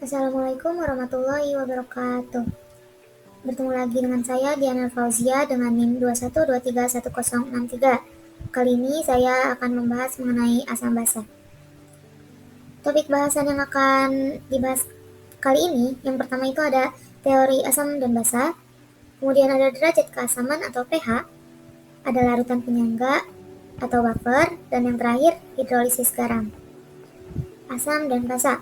Assalamualaikum warahmatullahi wabarakatuh. Bertemu lagi dengan saya Diana Fauzia dengan NIM 21231063. Kali ini saya akan membahas mengenai asam basa. Topik bahasan yang akan dibahas kali ini, yang pertama itu ada teori asam dan basa, kemudian ada derajat keasaman atau pH, ada larutan penyangga atau buffer, dan yang terakhir hidrolisis garam. Asam dan basa.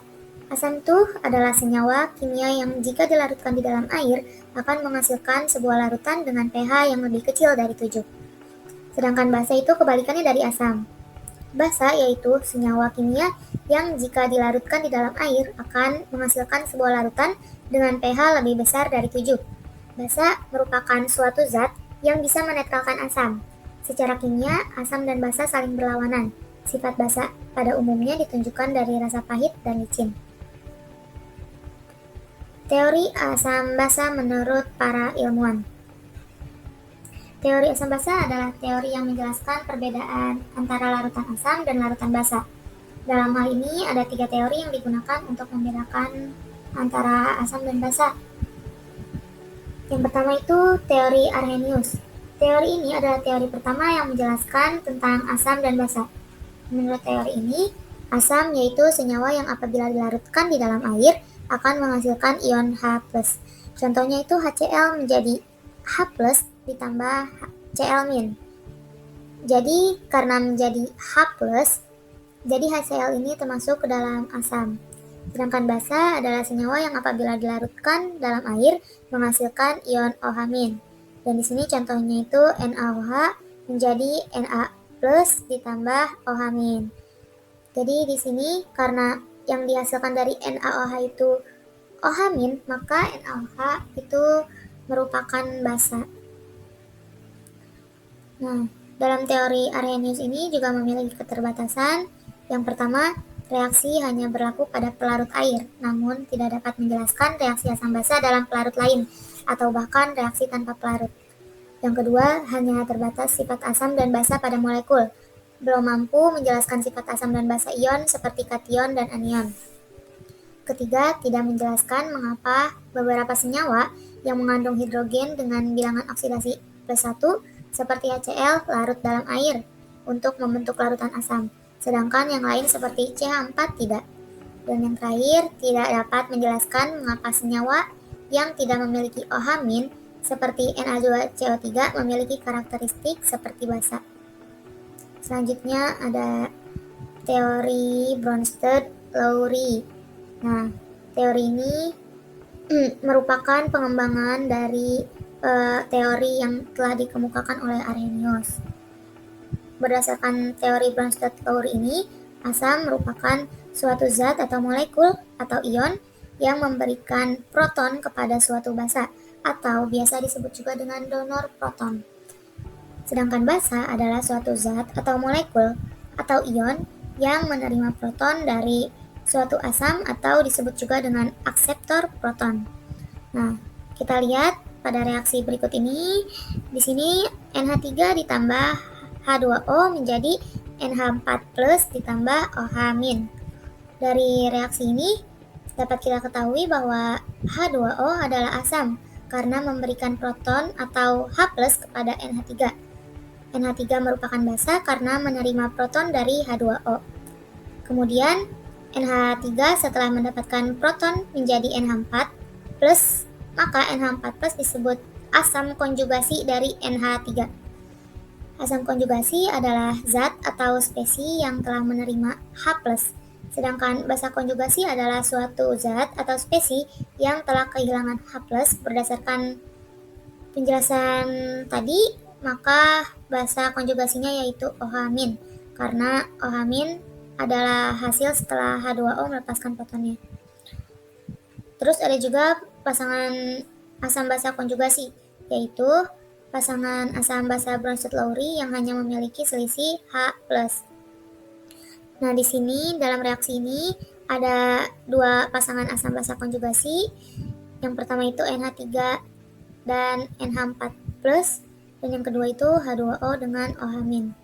Asam itu adalah senyawa kimia yang jika dilarutkan di dalam air akan menghasilkan sebuah larutan dengan pH yang lebih kecil dari 7. Sedangkan basa itu kebalikannya dari asam. Basa yaitu senyawa kimia yang jika dilarutkan di dalam air akan menghasilkan sebuah larutan dengan pH lebih besar dari 7. Basa merupakan suatu zat yang bisa menetralkan asam. Secara kimia, asam dan basa saling berlawanan. Sifat basa pada umumnya ditunjukkan dari rasa pahit dan licin. Teori asam basa menurut para ilmuwan. Teori asam basa adalah teori yang menjelaskan perbedaan antara larutan asam dan larutan basa. Dalam hal ini ada 3 teori yang digunakan untuk membedakan antara asam dan basa. Yang pertama itu teori Arrhenius. Teori ini adalah teori pertama yang menjelaskan tentang asam dan basa. Menurut teori ini, asam yaitu senyawa yang apabila dilarutkan di dalam air akan menghasilkan ion H+. Contohnya itu HCl menjadi H+ ditambah Cl-. Jadi karena menjadi H+, jadi HCl ini termasuk ke dalam asam. Sedangkan basa adalah senyawa yang apabila dilarutkan dalam air menghasilkan ion OH-. Dan di sini contohnya itu NaOH menjadi Na+ ditambah OH-. Jadi di sini karena yang dihasilkan dari NaOH itu OH-, maka NaOH itu merupakan basa. Nah, dalam teori Arrhenius ini juga memiliki keterbatasan. Yang pertama, reaksi hanya berlaku pada pelarut air, namun tidak dapat menjelaskan reaksi asam basa dalam pelarut lain, atau bahkan reaksi tanpa pelarut. Yang kedua, hanya terbatas sifat asam dan basa pada molekul, belum mampu menjelaskan sifat asam dan basa ion seperti kation dan anion. Ketiga, tidak menjelaskan mengapa beberapa senyawa yang mengandung hidrogen dengan bilangan oksidasi +1 seperti HCl larut dalam air untuk membentuk larutan asam, sedangkan yang lain seperti CH4 tidak. Dan yang terakhir, tidak dapat menjelaskan mengapa senyawa yang tidak memiliki OH- seperti Na2CO3 memiliki karakteristik seperti basa. Selanjutnya ada teori Bronsted-Lowry. Nah, teori ini merupakan pengembangan dari teori yang telah dikemukakan oleh Arrhenius. Berdasarkan teori Bronsted-Lowry ini, asam merupakan suatu zat atau molekul atau ion yang memberikan proton kepada suatu basa, atau biasa disebut juga dengan donor proton. Sedangkan basa adalah suatu zat atau molekul atau ion yang menerima proton dari suatu asam atau disebut juga dengan akseptor proton. Nah, kita lihat pada reaksi berikut ini, di sini NH3 ditambah H2O menjadi NH4+ ditambah OH-. Dari reaksi ini dapat kita ketahui bahwa H2O adalah asam karena memberikan proton atau H+ kepada NH3. NH3 merupakan basa karena menerima proton dari H2O. Kemudian NH3 setelah mendapatkan proton menjadi NH4+, maka NH4+ disebut asam konjugasi dari NH3. Asam konjugasi adalah zat atau spesies yang telah menerima H+, sedangkan basa konjugasi adalah suatu zat atau spesies yang telah kehilangan H+. Berdasarkan penjelasan tadi, maka basa konjugasinya yaitu OH-, karena OH- adalah hasil setelah H2O melepaskan protonnya. Terus ada juga pasangan asam basa konjugasi, yaitu pasangan asam basa Bronsted-Lowry yang hanya memiliki selisih H+. Nah, di sini dalam reaksi ini ada 2 pasangan asam basa konjugasi. Yang pertama itu NH3 dan NH4+, dan yang kedua itu H2O dengan OH-.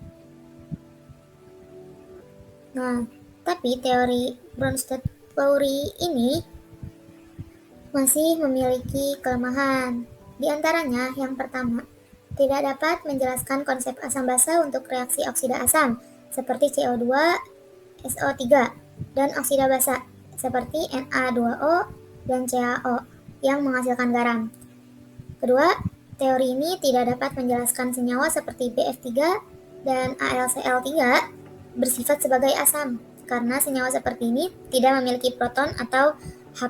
Nah, tapi teori Bronsted-Lowry ini masih memiliki kelemahan. Di antaranya, yang pertama, tidak dapat menjelaskan konsep asam basa untuk reaksi oksida asam, seperti CO2, SO3, dan oksida basa, seperti Na2O dan CaO, yang menghasilkan garam. Kedua, teori ini tidak dapat menjelaskan senyawa seperti BF3 dan AlCl3 bersifat sebagai asam, karena senyawa seperti ini tidak memiliki proton atau H+.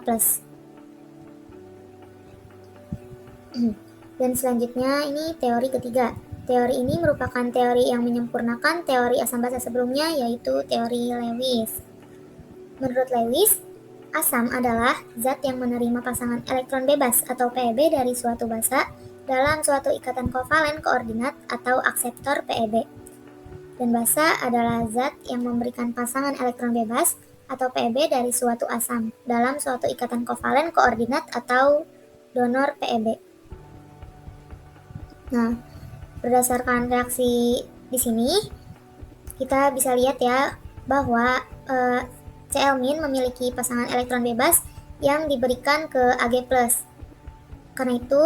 Dan selanjutnya ini teori ketiga. Teori ini merupakan teori yang menyempurnakan teori asam basa sebelumnya, yaitu teori Lewis. Menurut Lewis, asam adalah zat yang menerima pasangan elektron bebas atau PeB dari suatu basa dalam suatu ikatan kovalen koordinat atau akseptor PeB. Dan basa adalah zat yang memberikan pasangan elektron bebas atau PeB dari suatu asam dalam suatu ikatan kovalen koordinat atau donor PeB. Nah, berdasarkan reaksi di sini, kita bisa lihat ya bahwa Cl- memiliki pasangan elektron bebas yang diberikan ke Ag+. Karena itu,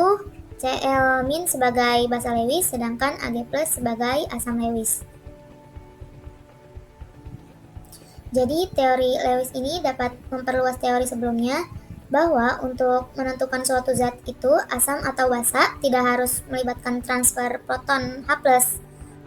Cl- sebagai basa Lewis, sedangkan Ag+ sebagai asam Lewis. Jadi, teori Lewis ini dapat memperluas teori sebelumnya, bahwa untuk menentukan suatu zat itu asam atau basa tidak harus melibatkan transfer proton H+.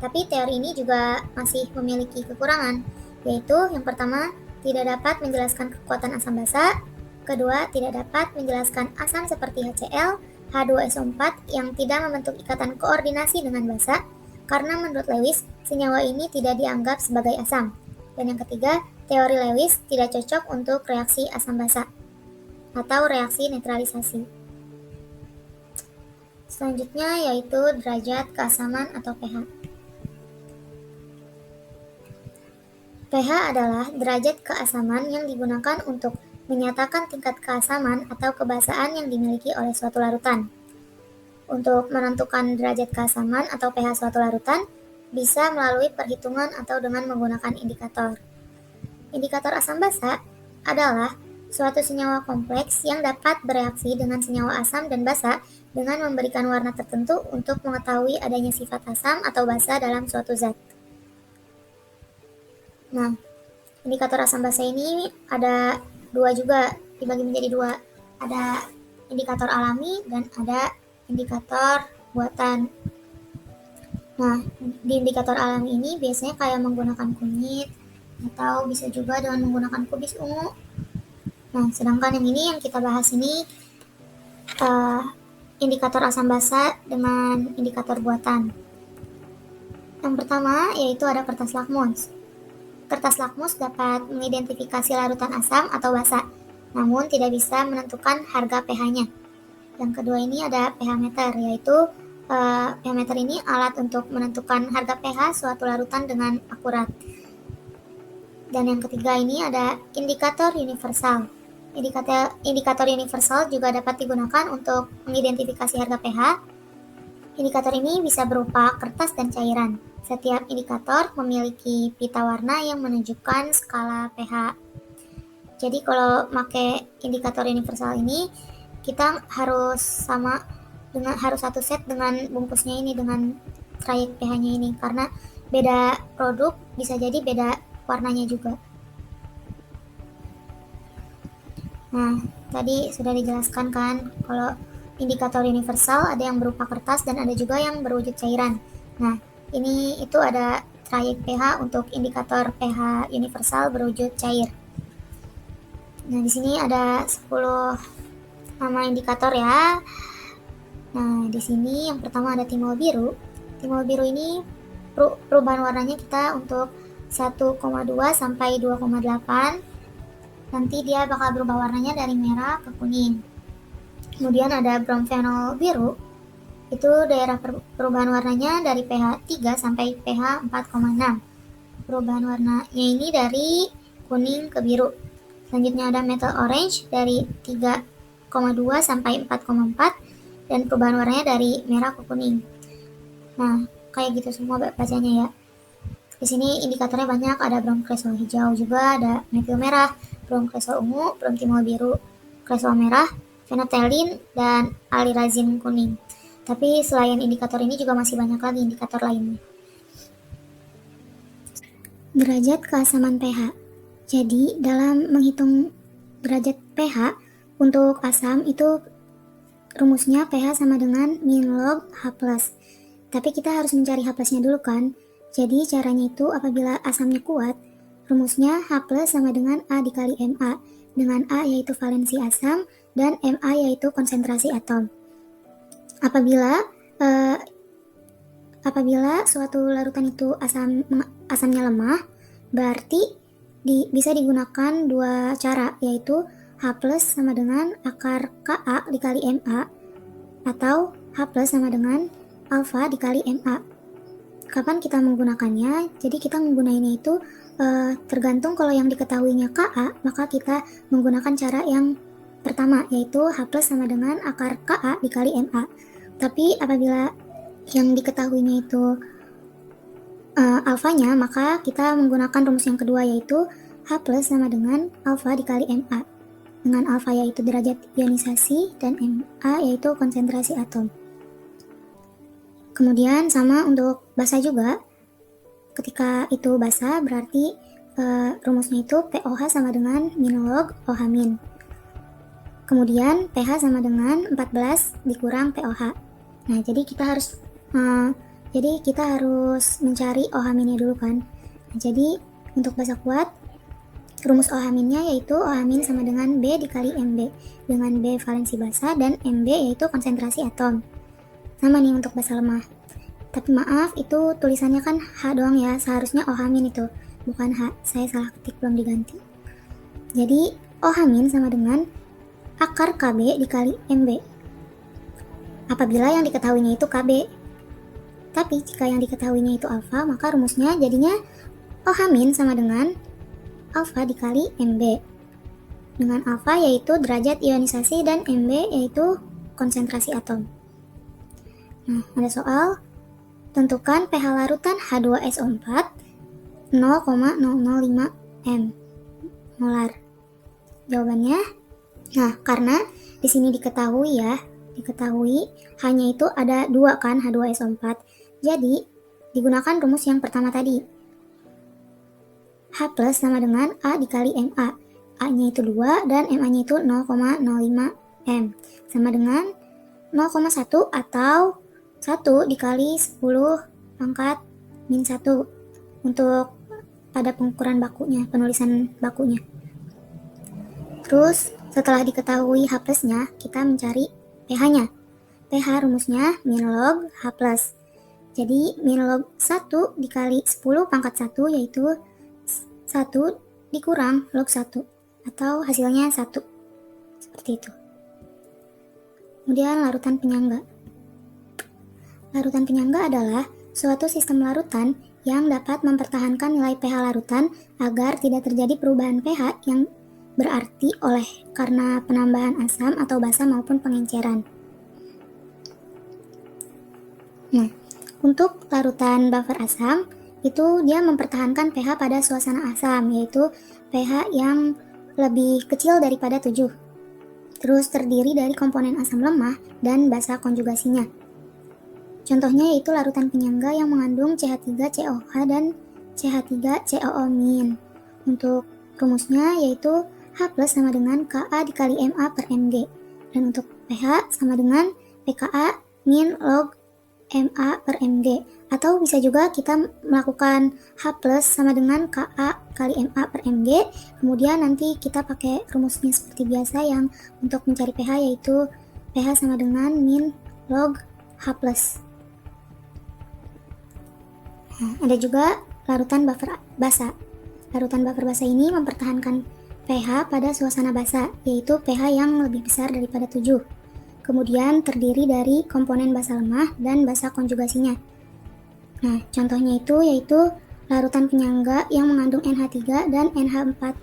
Tapi teori ini juga masih memiliki kekurangan, yaitu yang pertama, tidak dapat menjelaskan kekuatan asam basa. Kedua, tidak dapat menjelaskan asam seperti HCl, H2SO4 yang tidak membentuk ikatan koordinasi dengan basa, karena menurut Lewis, senyawa ini tidak dianggap sebagai asam. Dan yang ketiga, teori Lewis tidak cocok untuk reaksi asam basa atau reaksi netralisasi. Selanjutnya yaitu derajat keasaman atau pH. pH adalah derajat keasaman yang digunakan untuk menyatakan tingkat keasaman atau kebasaan yang dimiliki oleh suatu larutan. Untuk menentukan derajat keasaman atau pH suatu larutan, bisa melalui perhitungan atau dengan menggunakan indikator. Indikator asam basa adalah suatu senyawa kompleks yang dapat bereaksi dengan senyawa asam dan basa dengan memberikan warna tertentu untuk mengetahui adanya sifat asam atau basa dalam suatu zat. Nah, indikator asam basa ini ada dua juga, dibagi menjadi dua. Ada indikator alami dan ada indikator buatan. Nah, di indikator alami ini biasanya kayak menggunakan kunyit atau bisa juga dengan menggunakan kubis ungu. Nah, sedangkan yang ini yang kita bahas ini indikator asam basa dengan indikator buatan. Yang pertama yaitu ada kertas lakmus. Kertas lakmus dapat mengidentifikasi larutan asam atau basa, namun tidak bisa menentukan harga pH-nya. Yang kedua ini ada pH meter, yaitu pH meter ini alat untuk menentukan harga pH suatu larutan dengan akurat. Dan yang ketiga ini ada indikator universal. Indikator universal juga dapat digunakan untuk mengidentifikasi harga pH. Indikator ini bisa berupa kertas dan cairan. Setiap indikator memiliki pita warna yang menunjukkan skala pH. Jadi kalau pakai indikator universal ini, kita harus harus satu set dengan bungkusnya ini, dengan trayek pH-nya ini, karena beda produk bisa jadi beda warnanya juga. Nah, tadi sudah dijelaskan kan kalau indikator universal ada yang berupa kertas dan ada juga yang berwujud cairan. Nah, ini itu ada trayek pH untuk indikator pH universal berwujud cair. Nah, di sini ada 10 nama indikator ya. Nah, di sini yang pertama ada timbul biru. Timbul biru ini perubahan warnanya kita untuk 1,2 sampai 2,8. Nanti dia bakal berubah warnanya dari merah ke kuning. Kemudian ada bromfenol biru. Itu daerah perubahan warnanya dari pH 3 sampai pH 4,6. Perubahan warnanya ini dari kuning ke biru. Selanjutnya ada metal orange dari 3,2 sampai 4,4 dan perubahan warnanya dari merah ke kuning. Nah, kayak gitu semua bacanya ya. Di sini indikatornya banyak, ada bromkresol hijau juga, ada metil merah, bromkresol ungu, bromtimol biru, kresol merah, fenolphthalein, dan alirazin kuning. Tapi selain indikator ini juga masih banyak lagi indikator lainnya. Derajat keasaman pH. Jadi, dalam menghitung derajat pH untuk asam itu rumusnya pH sama dengan min log H+. Tapi kita harus mencari H+-nya dulu kan. Jadi caranya itu apabila asamnya kuat, rumusnya H+ sama dengan A dikali Ma, dengan A yaitu valensi asam dan Ma yaitu konsentrasi atom. Apabila suatu larutan itu asamnya lemah, berarti bisa digunakan dua cara, yaitu H+ sama dengan akar Ka dikali Ma, atau H+ sama dengan alfa dikali Ma. Kapan kita menggunakannya? Jadi kita menggunakannya itu tergantung. Kalau yang diketahuinya Ka, maka kita menggunakan cara yang pertama, yaitu H+ sama dengan akar Ka dikali Ma. Tapi apabila yang diketahuinya itu alfanya, maka kita menggunakan rumus yang kedua, yaitu H+ sama dengan alfa dikali Ma. Dengan alfa yaitu derajat ionisasi dan Ma yaitu konsentrasi atom. Kemudian sama untuk basa juga. Ketika itu basa berarti rumusnya itu pOH sama dengan min log OH min. Kemudian pH sama dengan 14 dikurang pOH. Nah, jadi kita harus mencari OH minnya dulu kan. Nah, jadi untuk basa kuat, rumus OH minnya yaitu OH min sama dengan B dikali MB, dengan B valensi basa dan MB yaitu konsentrasi atom. Sama nih untuk basa lemah. Tapi maaf, itu tulisannya kan H doang ya, seharusnya OH min itu, bukan H. Saya salah ketik, belum diganti. Jadi OH min sama dengan akar KB dikali MB. Apabila yang diketahuinya itu KB. Tapi jika yang diketahuinya itu alfa, maka rumusnya jadinya OH min sama dengan alfa dikali MB. Dengan alfa yaitu derajat ionisasi dan MB yaitu konsentrasi atom. Nah, ada soal. Tentukan pH larutan H2SO4 0,005 m molar. Jawabannya, nah karena di sini diketahui hanya itu ada 2 kan H2SO4. Jadi digunakan rumus yang pertama tadi. H+ sama dengan A dikali Ma. A-nya itu 2 dan Ma-nya itu 0,05 m. Sama dengan 0,1 atau 1 dikali 10 pangkat min 1 untuk pada pengukuran bakunya, penulisan bakunya. Terus setelah diketahui H+-nya, kita mencari pH-nya. pH rumusnya min log H+. Jadi min log 1 dikali 10 pangkat 1 yaitu 1 dikurang log 1 atau hasilnya 1. Seperti itu. Kemudian larutan penyangga. Larutan penyangga adalah suatu sistem larutan yang dapat mempertahankan nilai pH larutan agar tidak terjadi perubahan pH yang berarti karena penambahan asam atau basa maupun pengenceran. Nah, untuk larutan buffer asam, itu dia mempertahankan pH pada suasana asam, yaitu pH yang lebih kecil daripada 7. Terus terdiri dari komponen asam lemah dan basa konjugasinya. Contohnya yaitu larutan penyangga yang mengandung CH3COH dan CH3COO-. Untuk rumusnya yaitu H+ sama dengan Ka dikali Ma per Mg. Dan untuk pH sama dengan pKa min log Ma per Mg. Atau bisa juga kita melakukan H+ sama dengan Ka kali Ma per Mg. Kemudian nanti kita pakai rumusnya seperti biasa yang untuk mencari pH yaitu pH sama dengan min log H+. Nah, ada juga larutan buffer basa. Larutan buffer basa ini mempertahankan pH pada suasana basa, yaitu pH yang lebih besar daripada 7. Kemudian terdiri dari komponen basa lemah dan basa konjugasinya. Nah, contohnya itu yaitu larutan penyangga yang mengandung NH3 dan NH4+.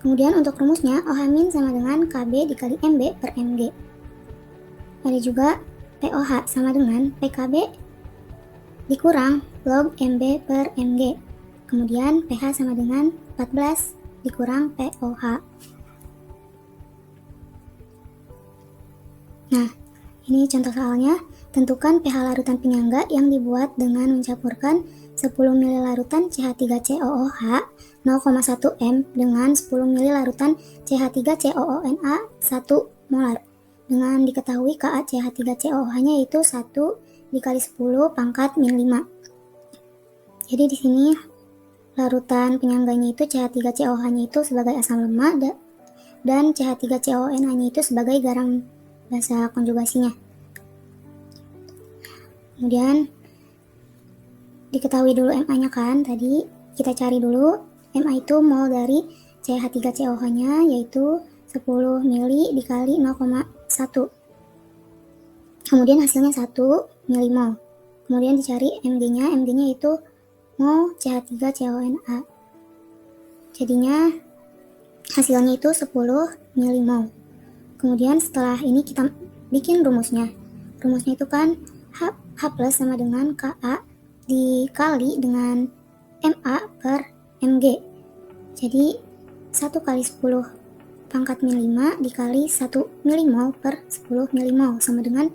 Kemudian untuk rumusnya OH- sama dengan Kb dikali Mb per Mg. Ada juga POH sama dengan PKb dikurang log Mb per Mg. Kemudian pH sama dengan 14 dikurang pOH. Nah, ini contoh soalnya. Tentukan pH larutan penyangga yang dibuat dengan mencampurkan 10 ml larutan CH3COOH 0,1 m dengan 10 ml larutan CH3COONA 1 molar. Dengan diketahui Ka CH3COOH-nya yaitu 1 dikali 10 pangkat min 5. Jadi di sini larutan penyangganya itu CH3COOH-nya itu sebagai asam lemak dan CH3COONA-nya itu sebagai garam basa konjugasinya. Kemudian diketahui dulu MA-nya kan, tadi kita cari dulu. MA itu mol dari CH3COOH-nya yaitu 10 mili dikali 0,1. Kemudian hasilnya 1 milimol. Kemudian dicari Mg-nya, Mg-nya itu mol CH3COONA. Jadinya hasilnya itu 10 milimol. Kemudian setelah ini kita bikin rumusnya. Rumusnya itu kan H plus sama dengan Ka dikali dengan Ma per Mg. Jadi 1 kali 10 pangkat min 5 dikali 1 milimol per 10 milimol sama dengan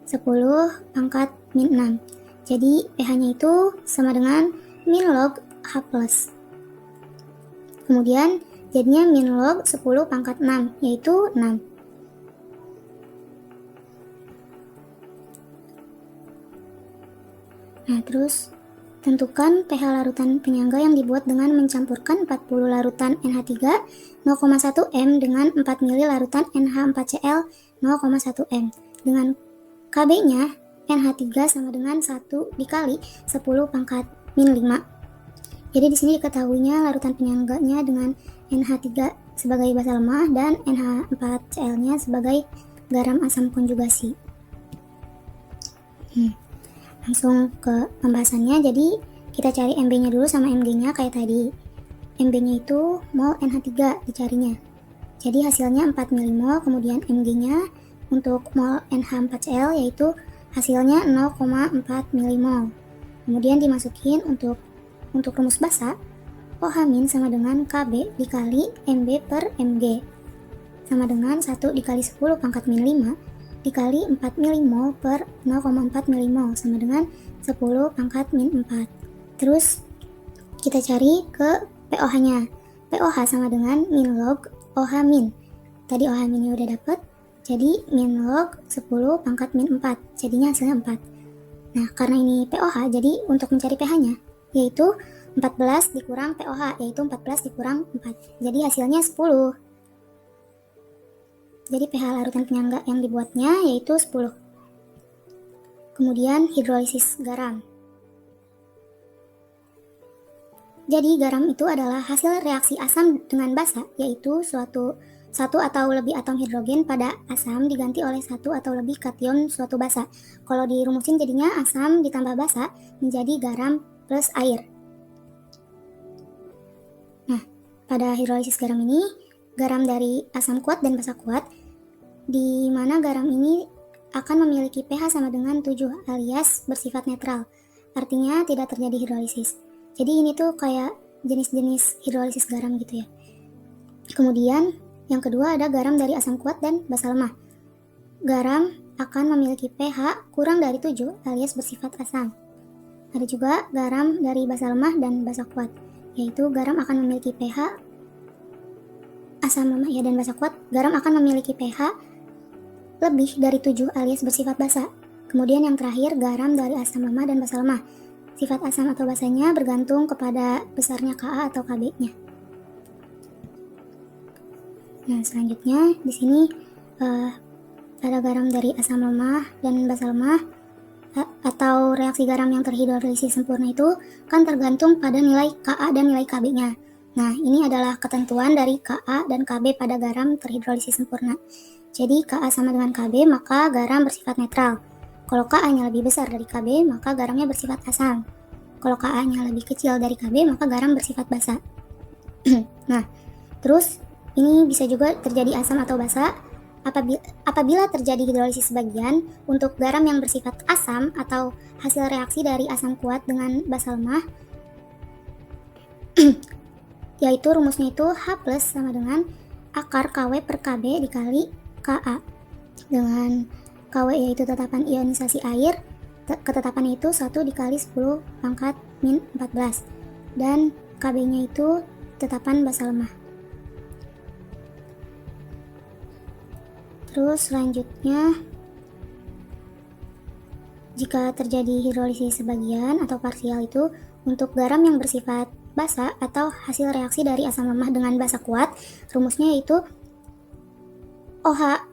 10 pangkat min 6. Jadi pH-nya itu sama dengan min log H plus. Kemudian jadinya min log 10 pangkat 6 yaitu 6. Nah, terus tentukan pH larutan penyangga yang dibuat dengan mencampurkan 40 larutan NH3 0,1 m dengan 4 ml larutan NH4Cl 0,1 m. Dengan Kb-nya NH3 sama dengan 1 dikali 10 pangkat min 5. Jadi di sini diketahuinya larutan penyangganya dengan NH3 sebagai basa lemah dan NH4Cl-nya sebagai garam asam konjugasi. Langsung ke pembahasannya. Jadi kita cari Mb-nya dulu sama Mg-nya kayak tadi. Mb-nya itu mol NH3 dicarinya. Jadi hasilnya 4 milimol, kemudian Mg-nya untuk mol NH4Cl yaitu hasilnya 0,4 milimol. Kemudian dimasukin untuk rumus basa, OH- sama dengan Kb dikali Mb per Mg sama dengan 1 dikali 10 pangkat min 5 dikali 4 milimol per 0,4 milimol sama dengan 10 pangkat min 4. Terus kita cari ke POH-nya. POH sama dengan min log OH min. Tadi OH minnya udah dapet, jadi min log 10 pangkat min 4. Jadinya hasilnya 4. Nah, karena ini POH, jadi untuk mencari pH-nya yaitu 14 dikurang POH, yaitu 14 dikurang 4. Jadi hasilnya 10. Jadi pH larutan penyangga yang dibuatnya yaitu 10. Kemudian hidrolisis garam. Jadi garam itu adalah hasil reaksi asam dengan basa, yaitu satu atau lebih atom hidrogen pada asam diganti oleh satu atau lebih kation suatu basa. Kalau dirumusin jadinya asam ditambah basa menjadi garam plus air. Nah, pada hidrolisis garam ini, garam dari asam kuat dan basa kuat, di mana garam ini akan memiliki pH sama dengan 7 alias bersifat netral. Artinya tidak terjadi hidrolisis. Jadi ini tuh kayak jenis-jenis hidrolisis garam gitu ya. Kemudian yang kedua ada garam dari asam kuat dan basa lemah. Garam akan memiliki pH kurang dari 7 alias bersifat asam. Ada juga garam dari basa lemah dan basa kuat, yaitu garam akan memiliki pH asam lemah ya dan basa kuat. Garam akan memiliki pH lebih dari 7 alias bersifat basa. Kemudian yang terakhir garam dari asam lemah dan basa lemah. Sifat asam atau basanya bergantung kepada besarnya Ka atau Kb-nya. Nah, selanjutnya di sini ada garam dari asam lemah dan basa lemah atau reaksi garam yang terhidrolisis sempurna itu kan tergantung pada nilai Ka dan nilai Kb-nya. Nah, ini adalah ketentuan dari Ka dan Kb pada garam terhidrolisis sempurna. Jadi Ka sama dengan Kb, maka garam bersifat netral. Kalau Ka-nya lebih besar dari Kb, maka garamnya bersifat asam. Kalau Ka-nya lebih kecil dari Kb, maka garam bersifat basa. Nah, terus ini bisa juga terjadi asam atau basa apabila terjadi hidrolisis sebagian untuk garam yang bersifat asam atau hasil reaksi dari asam kuat dengan basa lemah, yaitu rumusnya itu H plus sama dengan akar Kw per Kb dikali Ka. Dengan Kw yaitu tetapan ionisasi air, ketetapannya itu 1 dikali 10 pangkat min 14, dan Kb nya itu tetapan basa lemah. Terus selanjutnya, jika terjadi hidrolisis sebagian atau parsial itu untuk garam yang bersifat basa atau hasil reaksi dari asam lemah dengan basa kuat, rumusnya yaitu OH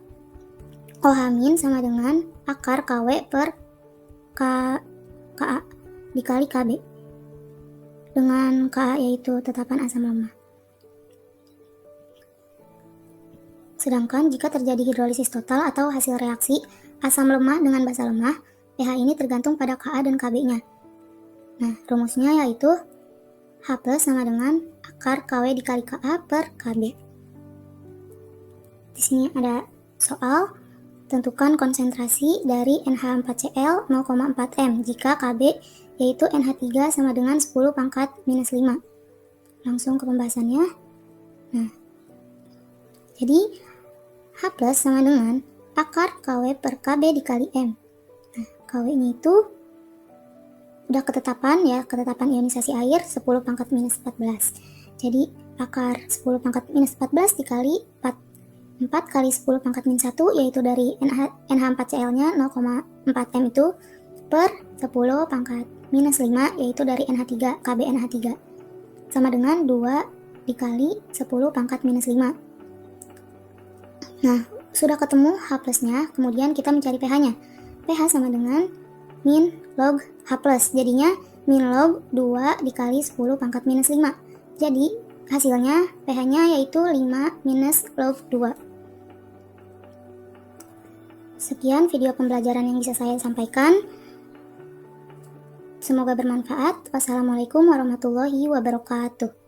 min sama dengan akar Kw per Ka dikali Kb, dengan Ka yaitu tetapan asam lemah. Sedangkan jika terjadi hidrolisis total atau hasil reaksi asam lemah dengan basa lemah, pH ini tergantung pada Ka dan Kb nya. Nah, rumusnya yaitu H plus sama dengan akar Kw dikali Ka per Kb. Di sini ada soal, tentukan konsentrasi dari NH4Cl 0,4 m jika Kb yaitu NH3 sama dengan 10 pangkat minus 5. Langsung ke pembahasannya. Nah, jadi H plus sama dengan akar Kw per Kb dikali M. Nah, Kw nya itu udah ketetapan ya, ketetapan ionisasi air 10 pangkat minus 14. Jadi akar 10 pangkat minus 14 dikali 4 kali 10 pangkat min 1, yaitu dari NH4Cl nya 0,4 m itu, per 10 pangkat minus 5, yaitu dari NH3, Kb NH3, sama dengan 2 dikali 10 pangkat minus 5. Nah, sudah ketemu H plusnya, kemudian kita mencari pH nya. pH sama dengan min log H plus, jadinya min log 2 dikali 10 pangkat minus 5. Jadi hasilnya pH nya yaitu 5 minus log 2. Sekian video pembelajaran yang bisa saya sampaikan. Semoga bermanfaat. Wassalamualaikum warahmatullahi wabarakatuh.